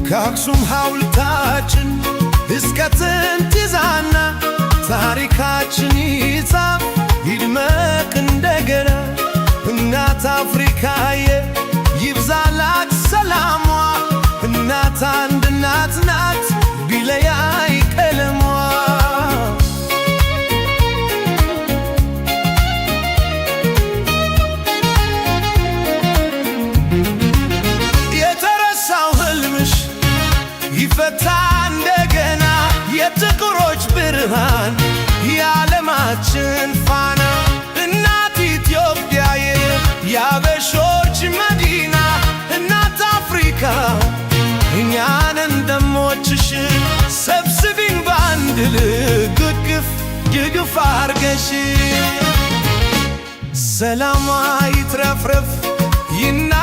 ከአክሱም ሐውልታችን እስከ ጥንት ይዛና ታሪካችን ይጻፍ ይድመቅ እንደገና። እናት አፍሪካዬ ይብዛላት ሰላሟ፣ እናት አንድ እናት ናት ቢለያይ ቀለሟ። የተረሳው ህልምሽ ይፈታ እንደገና፣ የጥቁሮች ብርሃን የዓለማችን ፋና። እናት ኢትዮጵያዬ የአበሾች መዲና፣ እናት አፍሪካ እኛን እንደሞችሽ ሰብስቢን ባንድ ልግግፍ ግግፍ አርገሽ። ሰላሟ ይትረፍረፍ ይና